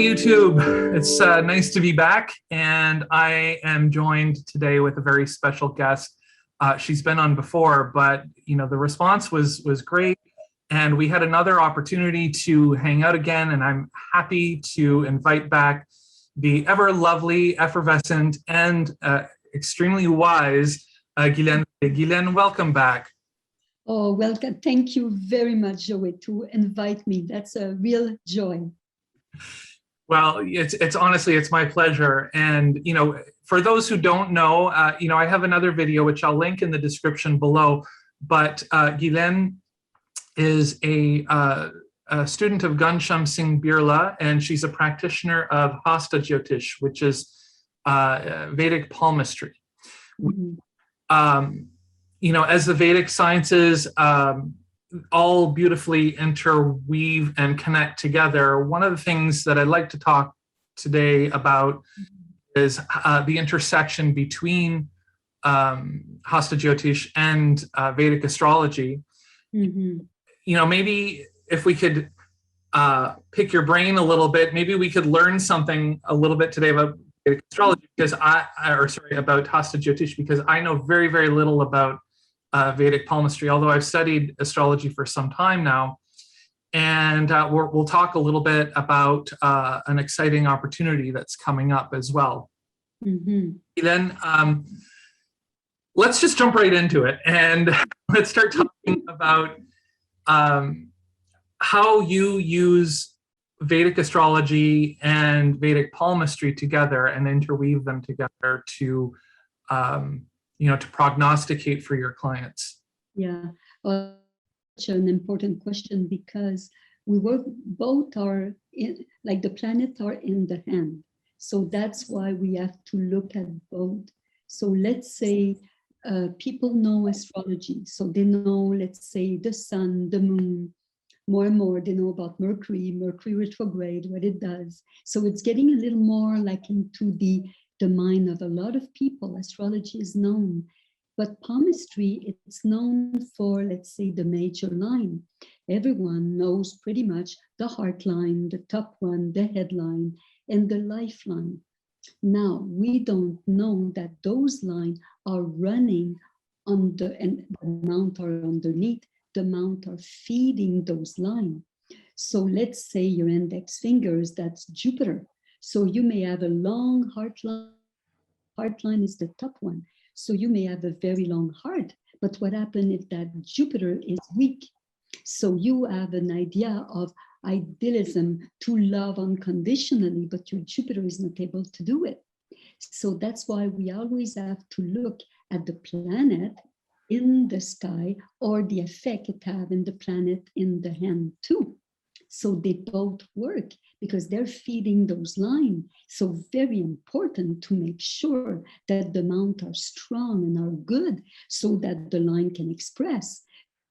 YouTube. It's nice to be back, and I am joined today with a very special guest. She's been on before, but the response was great, and we had another opportunity to hang out again, and I'm happy to invite back the ever lovely, effervescent, and extremely wise Guylaine. Guylaine, welcome back. Oh, welcome. Thank you very much, Joey, to invite me. That's a real joy. Well, it's honestly, it's my pleasure. And, for those who don't know, I have another video, which I'll link in the description below, but Guylaine is a student of Ghanshyam Singh Birla, and she's a practitioner of Hasta Jyotish, which is Vedic Palmistry. Mm-hmm. As the Vedic sciences all beautifully interweave and connect together, one of the things that I'd like to talk today about is the intersection between Hasta Jyotish and Vedic astrology. Mm-hmm. Maybe if we could pick your brain a little bit, maybe we could learn something a little bit today about Vedic astrology, because about Hasta Jyotish, because I know very, very little about Vedic palmistry, although I've studied astrology for some time now. And we'll talk a little bit about an exciting opportunity that's coming up as well. Mm-hmm. Then let's just jump right into it, and let's start talking about how you use Vedic astrology and Vedic palmistry together and interweave them together to to prognosticate for your clients. Yeah, such an important question, because we work, both are in, like the planets are in the hand. So that's why we have to look at both. So let's say people know astrology. So they know, let's say, the sun, the moon, more and more they know about Mercury retrograde, what it does. So it's getting a little more like into the mind of a lot of people. Astrology is known, but palmistry, it's known for, let's say, the major line. Everyone knows pretty much the heart line, the top one, the headline, and the lifeline. Now, we don't know that those lines are running on the, and the amount are underneath, the amount are feeding those lines. So let's say your index fingers, that's Jupiter. So you may have a long heart line. Heart line is the top one. So you may have a very long heart, but what happens if that Jupiter is weak? So you have an idea of idealism, to love unconditionally, but your Jupiter is not able to do it. So that's why we always have to look at the planet in the sky, or the effect it has in the planet in the hand too. So they both work because they're feeding those lines. So very important to make sure that the mount are strong and are good, so that the line can express.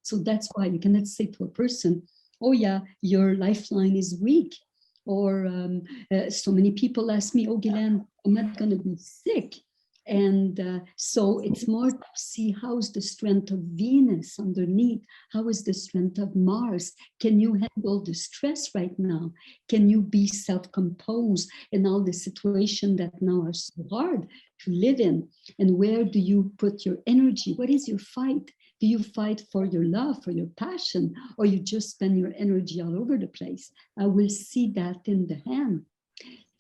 So that's why you cannot say to a person, oh yeah, your lifeline is weak. Or so many people ask me, oh Guylaine, I'm not going to be sick. And so it's more to see how's the strength of Venus underneath, how is the strength of Mars, can you handle the stress right now, can you be self-composed in all the situations that now are so hard to live in, and where do you put your energy, what is your fight, do you fight for your love, for your passion, or you just spend your energy all over the place? I will see that in the hand.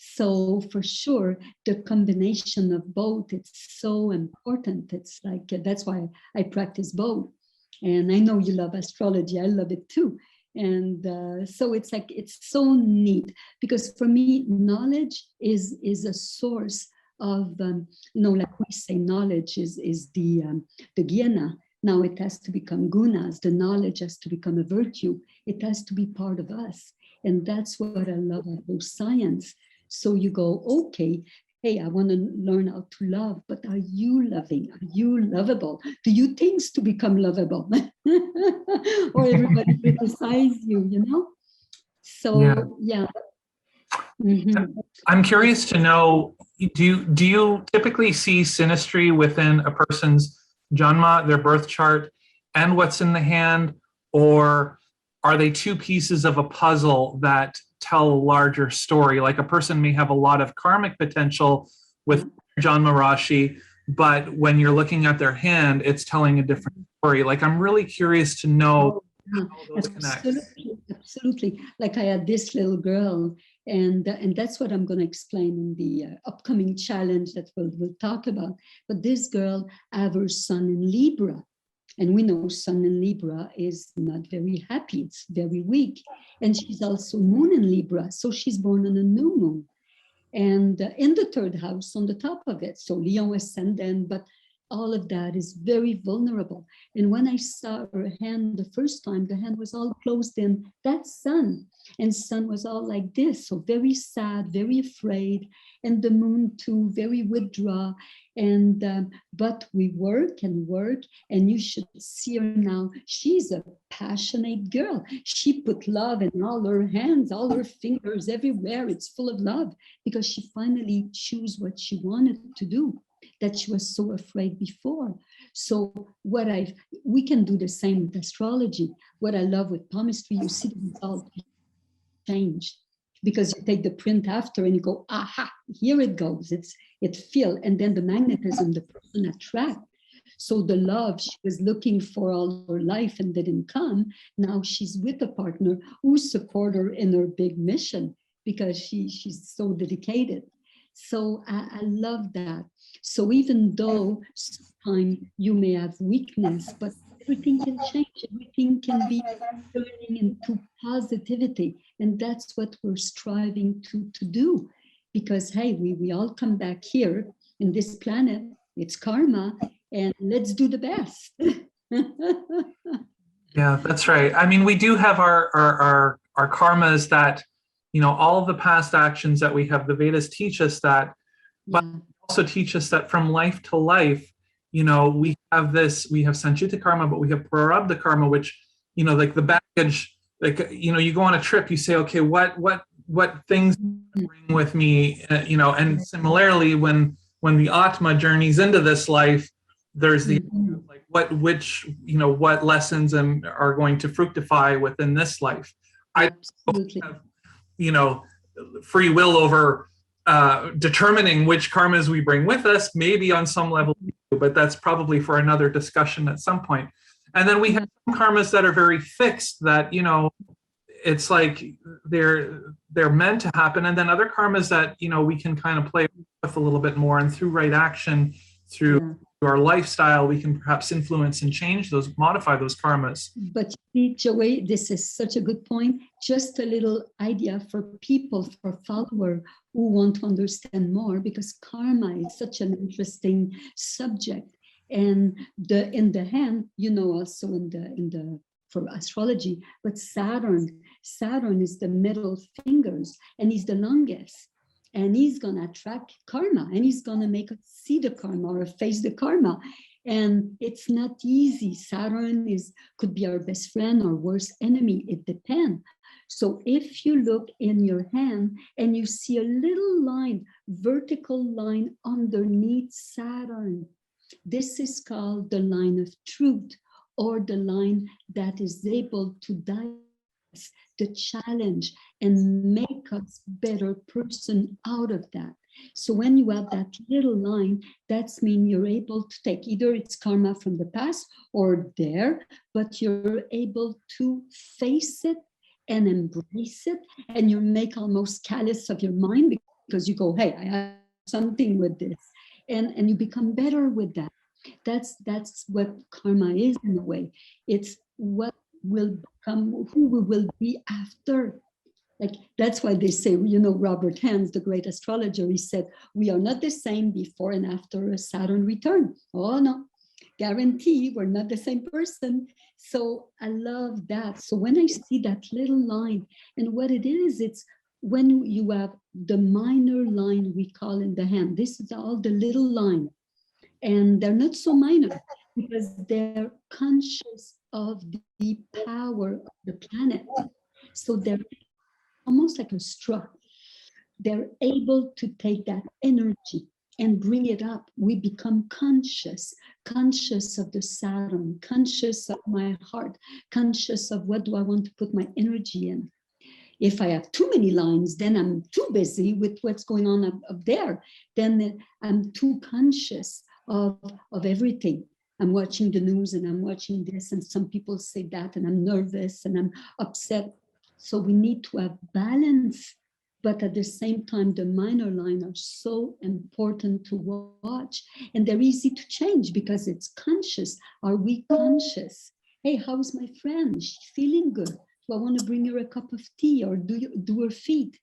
So for sure, the combination of both, it's so important. It's like, that's why I practice both. And I know you love astrology, I love it too. And so it's like, it's so neat, because for me, knowledge is a source of, like we say, knowledge is the jnana. Now it has to become gunas, the knowledge has to become a virtue. It has to be part of us. And that's what I love about science. So you go, okay, hey, I want to learn how to love, but are you loving? Are you lovable? Do you things to become lovable? Or everybody criticize you, So, yeah. Mm-hmm. I'm curious to know, do you typically see synastry within a person's janma, their birth chart, and what's in the hand? Or are they two pieces of a puzzle that tell a larger story. Like a person may have a lot of karmic potential with John Marashi, but when you're looking at their hand, it's telling a different story. Like, I'm really curious to know how those connect. Absolutely. Like I had this little girl, and that's what I'm going to explain in the upcoming challenge that we'll talk about. But this girl have her sun in Libra. And we know sun in Libra is not very happy. It's very weak. And she's also moon in Libra. So she's born on a new moon. And in the third house on the top of it. So Leon ascendant, but all of that is very vulnerable. And when I saw her hand the first time, the hand was all closed in. That's sun. And sun was all like this. So very sad, very afraid. And the moon too, very withdraw. And but we work and work, and you should see her now. She's a passionate girl. She put love in all her hands, all her fingers, everywhere. It's full of love because she finally chose what she wanted to do, that she was so afraid before. So we can do the same with astrology. What I love with palmistry, you see the result change, because you take the print after and you go, aha, here it goes. It feels, and then the magnetism, the person attract. So the love she was looking for all her life and didn't come, now she's with a partner who support her in her big mission because she's so dedicated. So I love that. So even though sometimes you may have weakness, but everything can change. Everything can be turning into positivity. And that's what we're striving to do. Because, hey, we all come back here in this planet. It's karma. And let's do the best. Yeah, that's right. I mean, we do have our karmas that, you know, all of the past actions that we have, the Vedas teach us that, but also teach us that from life to life, you know, we have Sanchita karma, but we have Prarabdha karma, which, you know, like the baggage, like, you know, you go on a trip, you say, okay, what things bring with me, you know, and similarly, when the Atma journeys into this life, there's the like what lessons are going to fructify within this life. I have, you know, free will over determining which karmas we bring with us, maybe on some level, but that's probably for another discussion at some point. And then we have some karmas that are very fixed, that, you know, it's like they're meant to happen. And then other karmas that, you know, we can kind of play with a little bit more, and through right action, through our lifestyle, we can perhaps influence and change those, modify those karmas. But see, Joey, this is such a good point. Just a little idea for people, for followers who want to understand more, because karma is such an interesting subject. And in the hand, you know, also in the for astrology, but Saturn is the middle fingers, and he's the longest. And he's going to attract karma, and he's going to make us see the karma or face the karma. And it's not easy. Saturn could be our best friend or worst enemy. It depends. So if you look in your hand and you see a little line, vertical line underneath Saturn, this is called the line of truth, or the line that is able to dive the challenge and make us better person out of that. So when you have that little line, that's mean you're able to take either it's karma from the past or there, but you're able to face it and embrace it, and you make almost callous of your mind because you go, hey, I have something with this, and you become better with that. That's what karma is in a way. It's what will become who we will be after. Like, that's why they say, you know, Robert Hans, the great astrologer, he said, we are not the same before and after a Saturn return. Oh no, guarantee we're not the same person. So I love that. So when I see that little line, and what it is, it's when you have the minor line we call in the hand, this is all the little line. And they're not so minor because they're conscious of the power of the planet. So they're almost like a straw. They're able to take that energy and bring it up. We become conscious of the Saturn, conscious of my heart, conscious of what do I want to put my energy in. If I have too many lines, then I'm too busy with what's going on up there. Then I'm too conscious of everything. I'm watching the news and I'm watching this, and some people say that, and I'm nervous and I'm upset. So we need to have balance, but at the same time, the minor lines are so important to watch, and they're easy to change because it's conscious. Are we conscious? Hey, how's my friend? She's feeling good. Do I want to bring her a cup of tea, or do her feet?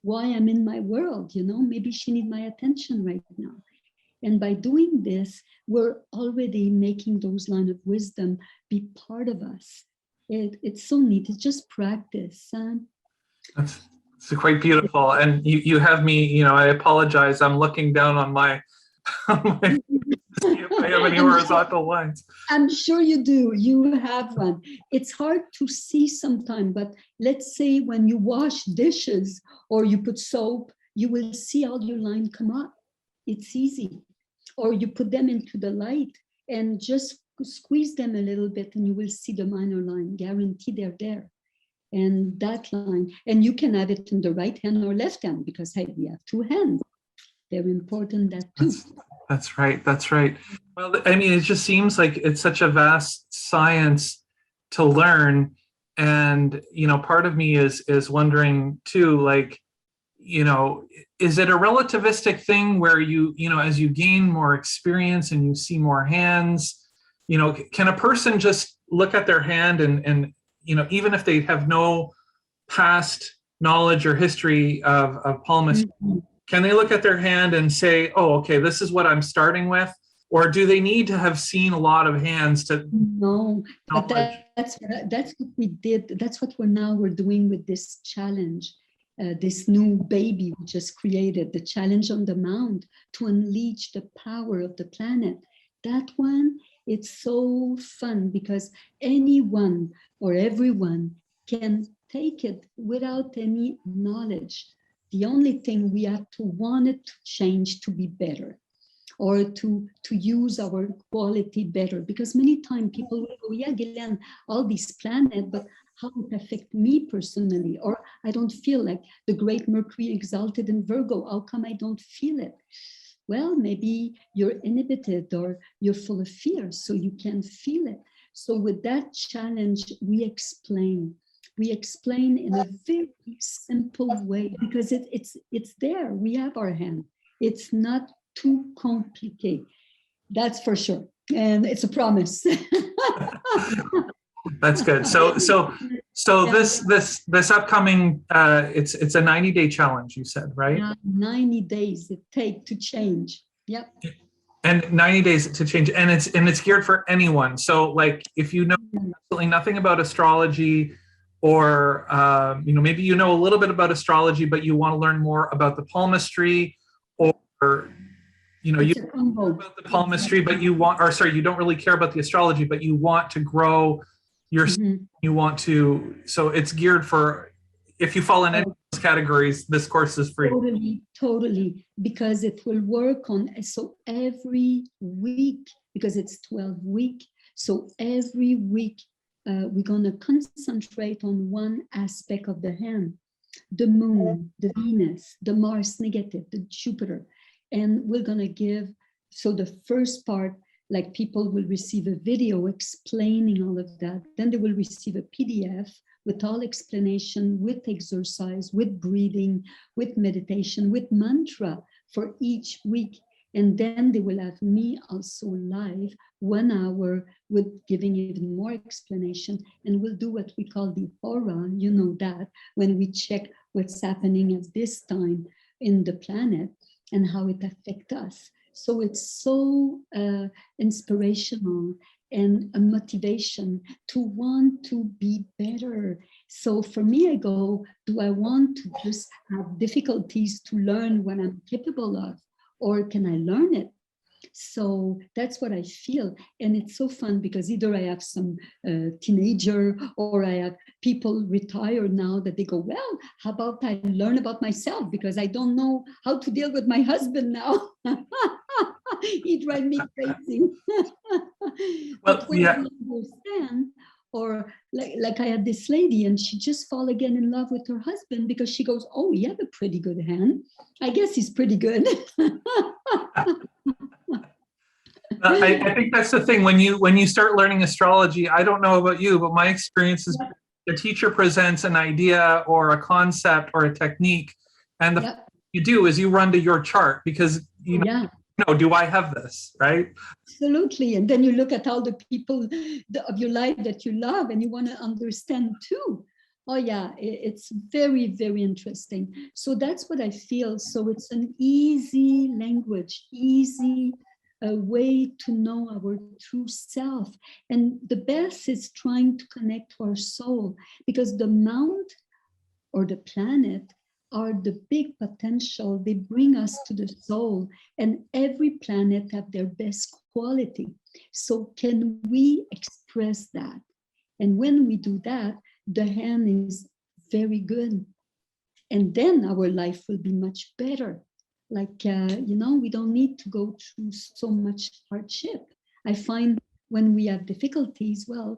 Why I'm in my world, maybe she needs my attention right now. And by doing this, we're already making those lines of wisdom be part of us. It's so neat. It's just practice. It's quite beautiful. And you have me, I apologize. I'm looking down on my, to see if I have any horizontal lines. I'm sure you do. You have one. It's hard to see sometimes, but let's say when you wash dishes or you put soap, you will see all your lines come up. It's easy. Or you put them into the light and just squeeze them a little bit and you will see the minor line. Guarantee they're there. And that line, and you can have it in the right hand or left hand because, hey, we have two hands. They're important that too. That's right. That's right. Well, I mean, it just seems like it's such a vast science to learn. And, part of me is wondering too, like, is it a relativistic thing where as you gain more experience and you see more hands, can a person just look at their hand and even if they have no past knowledge or history of palmistry, can they look at their hand and say, oh, okay, this is what I'm starting with? Or do they need to have seen a lot of hands to? No, but that's what we did. That's what we're doing with this challenge. This new baby we just created, the challenge on the mount to unleash the power of the planet. That one, it's so fun because anyone or everyone can take it without any knowledge. The only thing we have to want it to change to be better or to use our quality better. Because many times people will go, yeah, Guylaine, all these planets, but how it affect me personally? Or I don't feel like the great Mercury exalted in Virgo. How come I don't feel it? Well, maybe you're inhibited or you're full of fear, so you can't feel it. So with that challenge, we explain in a very simple way because it's there. We have our hand. It's not too complicated. That's for sure. And it's a promise. That's good. So this upcoming it's a 90-day challenge, you said, right? Yeah, 90 days it takes to change. Yep. And 90 days to change, and it's geared for anyone. So like if you know absolutely nothing about astrology, or maybe you know a little bit about astrology, but you want to learn more about the palmistry, or you know about the palmistry, but you don't really care about the astrology, but you want to grow your, you want to, so it's geared for, if you fall in any of those categories, this course is free. Totally, because it will work on, so every week, because it's 12 weeks, so every week we're going to concentrate on one aspect of the hand, the moon, the Venus, the Mars negative, the Jupiter, and we're going to give, so the first part, like people will receive a video explaining all of that, then they will receive a PDF with all explanation, with exercise, with breathing, with meditation, with mantra for each week. And then they will have me also live 1 hour with giving even more explanation. And we'll do what we call the aura, you know that, when we check what's happening at this time in the planet and how it affects us. So it's so inspirational and a motivation to want to be better. So for me, I go, do I want to just have difficulties to learn what I'm capable of, or can I learn it? So that's what I feel. And it's so fun because either I have some teenager or I have people retired now that they go, well, how about I learn about myself because I don't know how to deal with my husband now. He drives me crazy. Well, but when I understand, Or like I had this lady and she just fall again in love with her husband because she goes, oh, you have a pretty good hand. I guess he's pretty good. I think that's the thing when you start learning astrology. I don't know about you, but my experience is the teacher presents an idea or a concept or a technique, and the first thing you do is you run to your chart because you know, do I have this, right? Absolutely. And then you look at all the people of your life that you love and you want to understand too. Oh yeah, it's very, very interesting. So that's what I feel. So it's an easy language, easy way to know our true self. And the best is trying to connect to our soul, because the mount or the planet are the big potential. They bring us to the soul, and every planet have their best quality. So can we express that? And when we do that, the hand is very good. And then our life will be much better. Like, we don't need to go through so much hardship. I find when we have difficulties, well,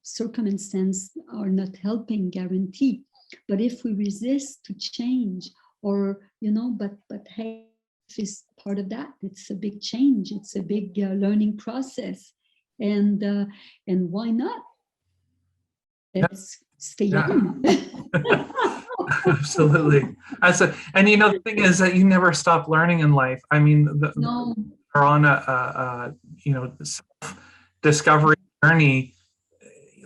circumstances are not helping, guarantee. But if we resist to change, or, but hey, is part of that. It's a big change. It's a big learning process. And why not? Let's stay young. Absolutely. And the thing is that you never stop learning in life. I mean, we're on a self-discovery journey.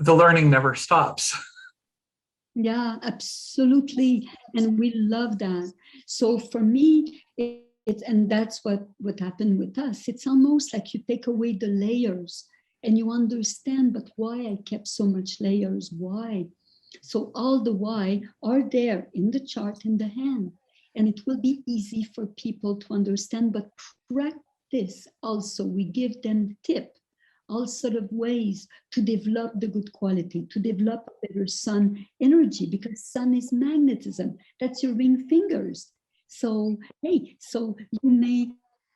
The learning never stops. Yeah, absolutely. And we love that. So for me, and that's what happened with us. It's almost like you take away the layers and you understand, but why I kept so much layers? Why? So all the why are there in the chart, in the hand, and it will be easy for people to understand, but practice also. We give them tip, all sort of ways to develop the good quality, to develop a better sun energy, because sun is magnetism. That's your ring fingers. So, hey, so you may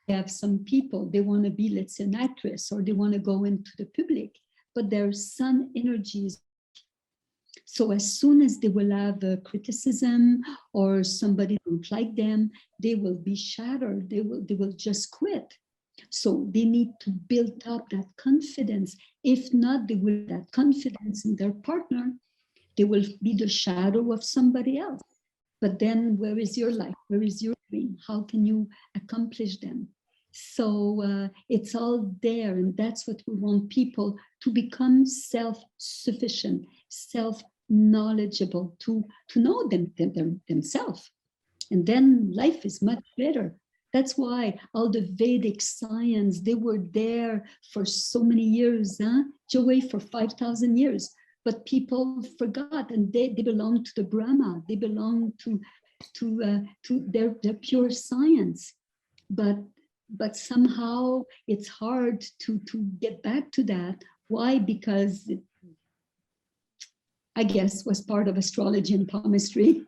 have some people, they want to be, let's say, an actress, or they want to go into the public, but their sun energy is. So as soon as they will have a criticism or somebody don't like them, they will be shattered. They will just quit. So they need to build up that confidence. If not, they will have that confidence in their partner. They will be the shadow of somebody else. But then where is your life? Where is your dream? How can you accomplish them? So it's all there. And that's what we want people to become self-sufficient, self-knowledgeable, to know themselves. And then life is much better. That's why all the Vedic science, they were there for so many years, Joey, for 5,000 years. But people forgot, and they belong to the Brahma. They belong to their pure science. But somehow it's hard to get back to that. Why? Because I guess was part of astrology and palmistry.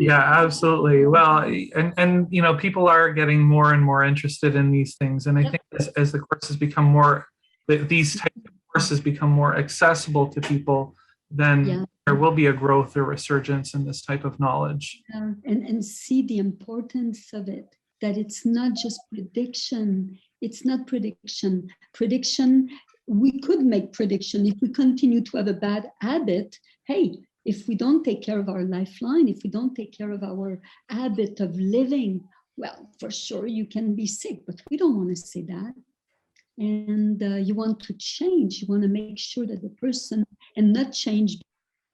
Yeah, absolutely. Well, and people are getting more and more interested in these things, and I think as the courses become more, these types of courses become more accessible to people, then there will be a growth or resurgence in this type of knowledge. And see the importance of it, that it's not just prediction. It's not prediction. Prediction, we could make prediction if we continue to have a bad habit. Hey, if we don't take care of our lifeline, if we don't take care of our habit of living, well, for sure you can be sick, but we don't want to say that. And you want to change. You want to make sure that the person, and not change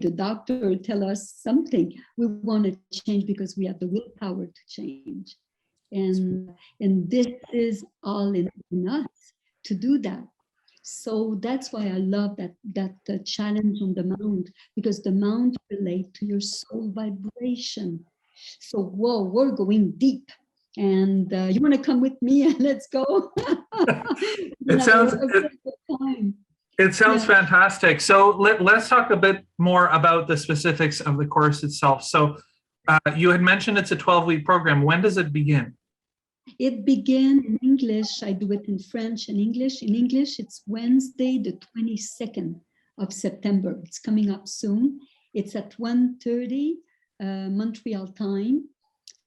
the doctor tell us something. We want to change because we have the willpower to change. And this is all in us to do that. So that's why I love that challenge on the mount, because the mount relates to your soul vibration. So, whoa, we're going deep. And you want to come with me? Let's go. It sounds fantastic. So let's talk a bit more about the specifics of the course itself. So you had mentioned it's a 12-week program. When does it begin? It began in English. I do it in French and English. In English, it's Wednesday, the 22nd of September. It's coming up soon. It's at 1:30 Montreal time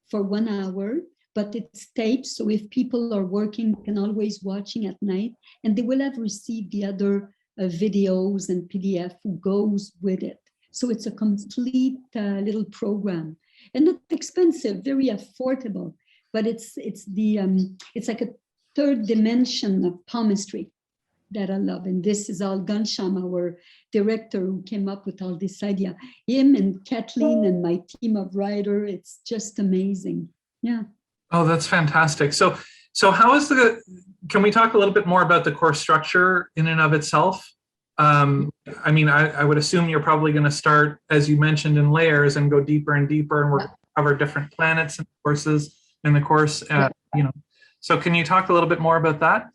for 1 hour, but it's taped. So if people are working, they can always watching at night, and they will have received the other videos and PDF who goes with it. So it's a complete little program, and not expensive, very affordable. But it's like a third dimension of palmistry that I love. And this is all Gansham, our director, who came up with all this idea. Him and Kathleen and my team of writers, it's just amazing. Yeah. Oh, that's fantastic. So how is can we talk a little bit more about the course structure in and of itself? I mean, I would assume you're probably going to start, as you mentioned, in layers and go deeper and deeper, and we're going to cover different planets and courses in the course, you know. So can you talk a little bit more about that?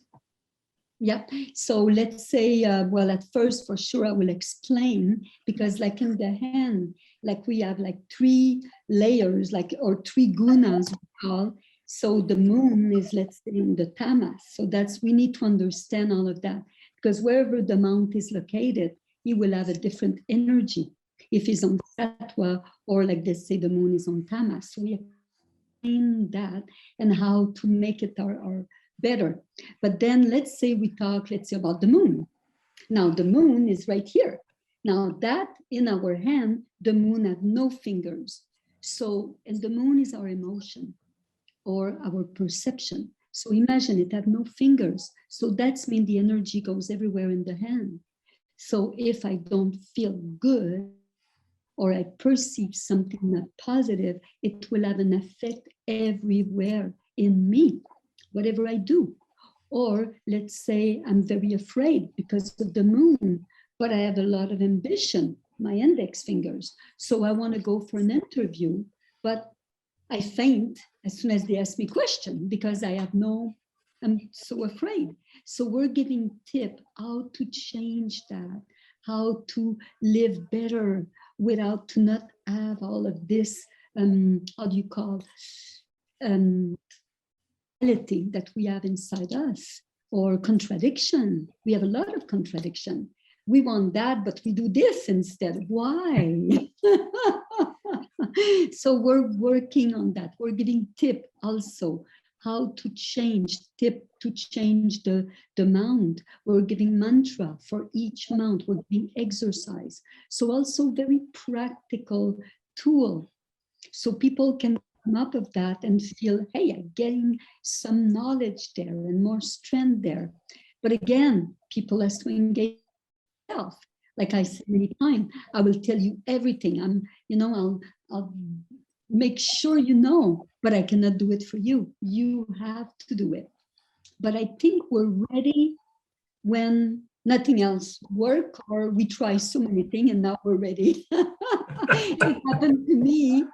Yeah. So let's say, well, at first, for sure, I will explain, because like in the hand, like we have like 3 layers, like, or 3 gunas we call. So the moon is, let's say, in the tamas. So we need to understand all of that, because wherever the mount is located, he will have a different energy. If he's on Sattva, or like they say, the moon is on tamas. So we explain that and how to make it our better. But then let's say we talk, let's say, about the moon. Now the moon is right here. Now that in our hand, the moon had no fingers. So, and the moon is our emotion or our perception. So imagine it had no fingers. So that's mean the energy goes everywhere in the hand. So if I don't feel good, or I perceive something not positive, it will have an effect everywhere in me, whatever I do. Or let's say I'm very afraid because of the moon, but I have a lot of ambition, my index fingers. So I want to go for an interview, but I faint as soon as they ask me a question because I'm so afraid. So we're giving tip how to change that, how to live better without to not have all of this, how do you call, reality that we have inside us, or contradiction. We have a lot of contradiction. We want that, but we do this instead. Why? So we're working on that. We're giving tip also how to change, tip to change the mount. We're giving mantra for each mount. We're giving exercise. So also very practical tool. So people can come up with that and feel, hey, I'm getting some knowledge there and more strength there. But again, people have to engage themselves. Like I said many times, I will tell you everything. I'll make sure you know, but I cannot do it for you. You have to do it. But I think we're ready when nothing else works, or we try so many things and now we're ready. It happened to me.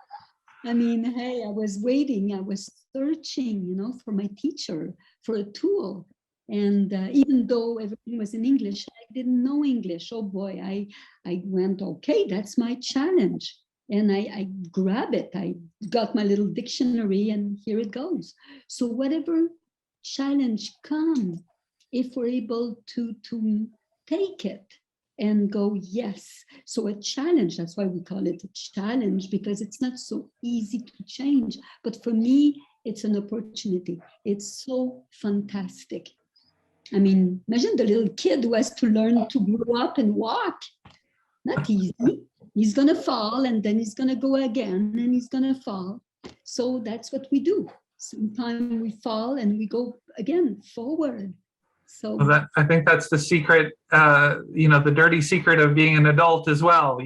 I mean, hey, I was waiting, I was searching, for my teacher, for a tool. And even though everything was in English, I didn't know English. Oh boy, I went, okay, that's my challenge. And I grab it. I got my little dictionary and here it goes. So whatever challenge comes, if we're able to take it and go, yes. So a challenge, that's why we call it a challenge, because it's not so easy to change. But for me, it's an opportunity. It's so fantastic. I mean, imagine the little kid who has to learn to grow up and walk. Not easy. He's going to fall and then he's going to go again and he's going to fall. So that's what we do. Sometimes we fall and we go again forward. So well, I think that's the secret, the dirty secret of being an adult as well.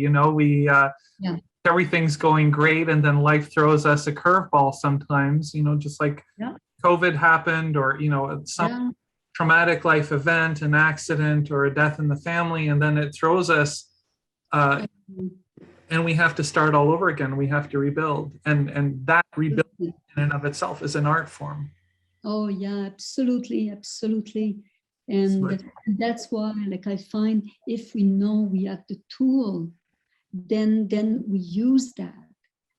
Everything's going great and then life throws us a curveball sometimes, just like COVID happened, or, some traumatic life event, an accident or a death in the family, and then it throws us and we have to start all over again. We have to rebuild, and that rebuilding in and of itself is an art form. Oh yeah, absolutely. And that's why, like, I find if we know we have the tool, then we use that.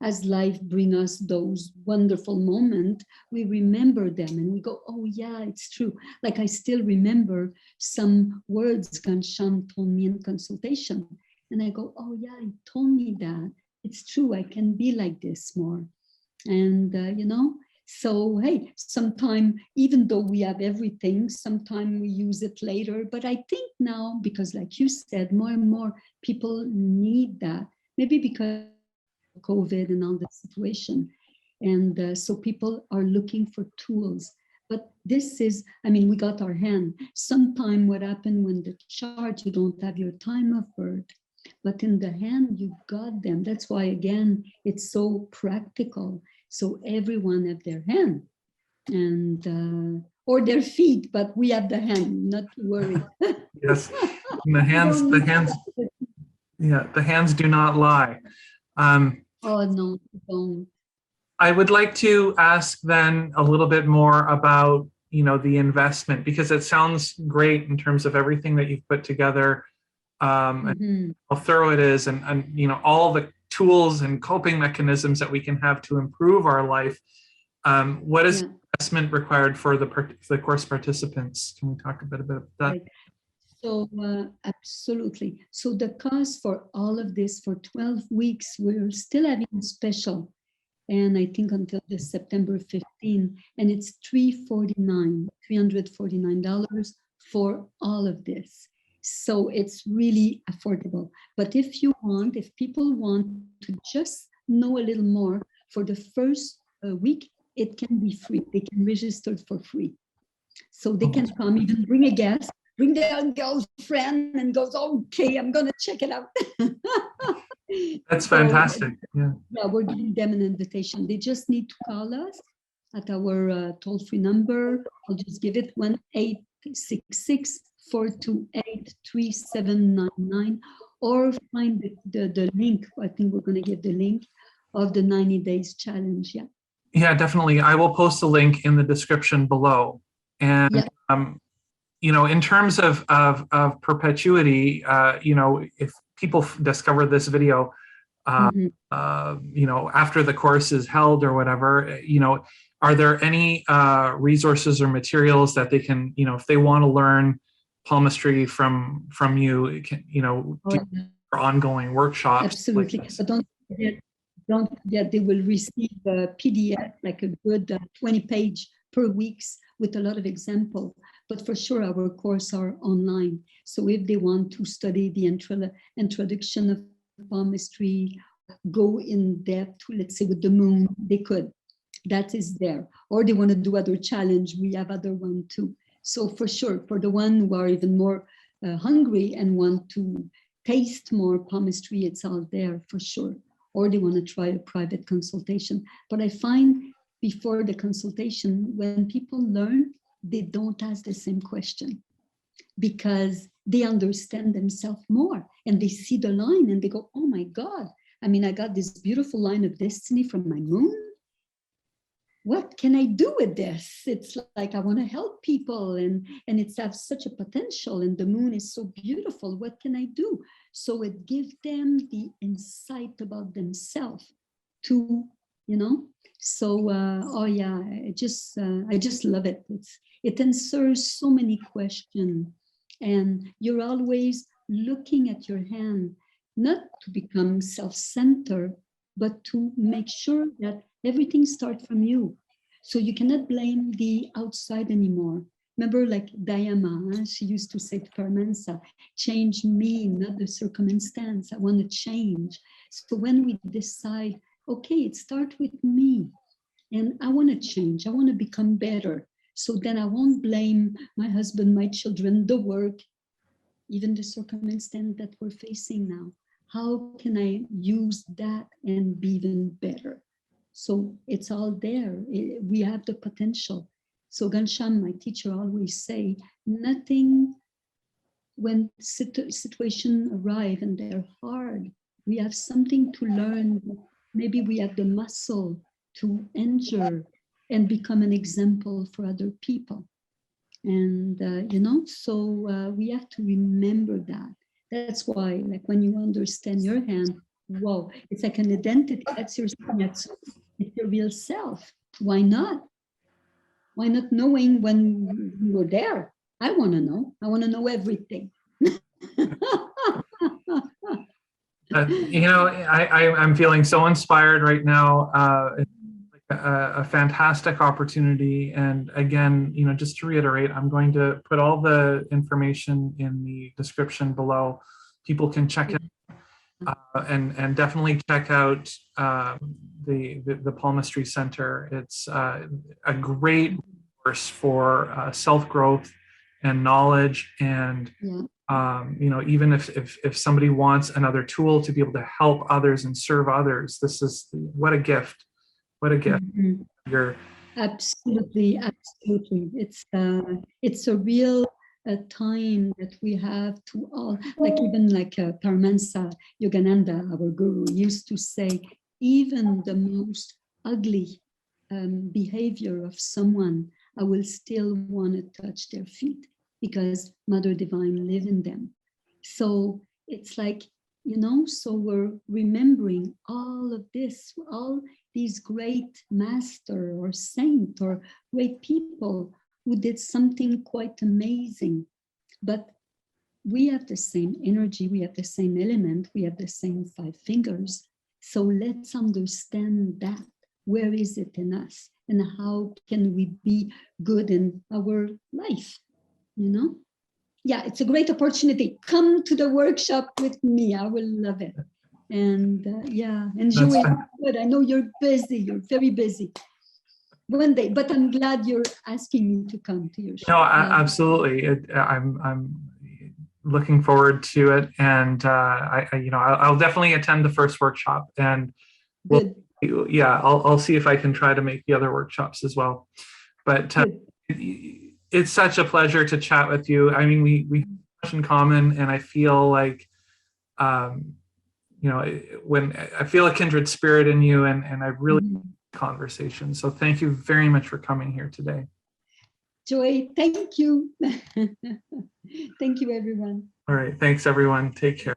as life bring us those wonderful moments, we remember them and we go, oh yeah, it's true. Like I still remember some words Ghanshyam told me in consultation. And I go, oh yeah, he told me that. It's true, I can be like this more. And, so, hey, sometime, even though we have everything, sometime we use it later. But I think now, because like you said, more and more people need that. Maybe because of COVID and all the situation. And so people are looking for tools. But this is, we got our hand. Sometime what happened when the chart, you don't have your time of birth. But in the hand, you got them. That's why, again, it's so practical. So everyone have their hand and or their feet, but we have the hand, not to worry. Yes, and the hands do not lie. Oh, no, don't. I would like to ask then a little bit more about, the investment, because it sounds great in terms of everything that you've put together. And how thorough it is, and all the tools and coping mechanisms that we can have to improve our life. What is investment required for the course participants? Can we talk a bit about that? Right. So absolutely. So the cost for all of this for 12 weeks, we're still having a special, and I think until the September 15, and it's $349 for all of this. So it's really affordable. But if people want to just know a little more, for the first week, it can be free. They can register for free. So they can come, even bring a guest, bring their girlfriend, and goes, okay, I'm going to check it out. That's fantastic. Yeah, we're giving them an invitation. They just need to call us at our toll-free number. I'll just give it 1-866-428-3799, or find the link. I think we're going to give the link of the 90 days challenge. Yeah, definitely. I will post a link in the description below. And in terms of perpetuity, if people discover this video, after the course is held or whatever, are there any resources or materials that they can, if they want to learn palmistry from you, for ongoing workshops? Absolutely. Like, but don't forget they will receive a PDF, like a good 20-page per weeks with a lot of examples. But for sure, our courses are online. So if they want to study the introduction of palmistry, go in depth, let's say with the moon, they could. That is there. Or they want to do other challenge, we have other one too. So for sure, for the one who are even more hungry and want to taste more palmistry, it's all there for sure. Or they want to try a private consultation. But I find before the consultation, when people learn, they don't ask the same question because they understand themselves more and they see the line and they go, oh my God, I got this beautiful line of destiny from my moon. What can I do with this? It's like I want to help people and it's have such a potential, and the moon is so beautiful. What can I do? So it gives them the insight about themselves to, So I just love it. It answers so many questions, and you're always looking at your hand, not to become self-centered, but to make sure that everything starts from you. So you cannot blame the outside anymore. Remember, like Dayama, she used to say to Paramensa, change me, not the circumstance. I want to change. So when we decide, okay, it starts with me, and I want to change, I want to become better. So then I won't blame my husband, my children, the work, even the circumstance that we're facing now. How can I use that and be even better? So it's all there. We have the potential. So Ghanshyam, my teacher, always say, nothing, when situation arrive and they're hard, we have something to learn. Maybe we have the muscle to endure and become an example for other people. And, so we have to remember that. That's why, like when you understand your hand, Whoa, it's like an identity. That's your signature. It's your real self. Why not? Why not knowing when you were there? I want to know. I want to know everything. I'm feeling so inspired right now. It's like a fantastic opportunity. And again, just to reiterate, I'm going to put all the information in the description below. People can check it and definitely check out the Palmistry Center. It's a great resource for self-growth and knowledge, and even if somebody wants another tool to be able to help others and serve others, this is what a gift. What a gift. Absolutely. It's a real time that we have to all, like even like Paramahansa Yogananda, our guru, used to say, even the most ugly behavior of someone, I will still want to touch their feet, because Mother Divine live in them. So it's like, so we're remembering all of this, all these great master or saint or great people who did something quite amazing. But we have the same energy, we have the same element, we have the same 5 fingers. So let's understand that. Where is it in us? And how can we be good in our life? Yeah, it's a great opportunity. Come to the workshop with me. I will love it. And enjoy it. Good. I know you're busy. You're very busy. One day, but I'm glad you're asking me to come to your show. No, absolutely. I'm looking forward to it, and I'll definitely attend the first workshop, and I'll see if I can try to make the other workshops as well. But it's such a pleasure to chat with you. I mean, we have much in common, and I feel like, when I feel a kindred spirit in you, and I really conversation. So thank you very much for coming here today. Joy, thank you. Thank you, everyone. All right. Thanks, everyone. Take care.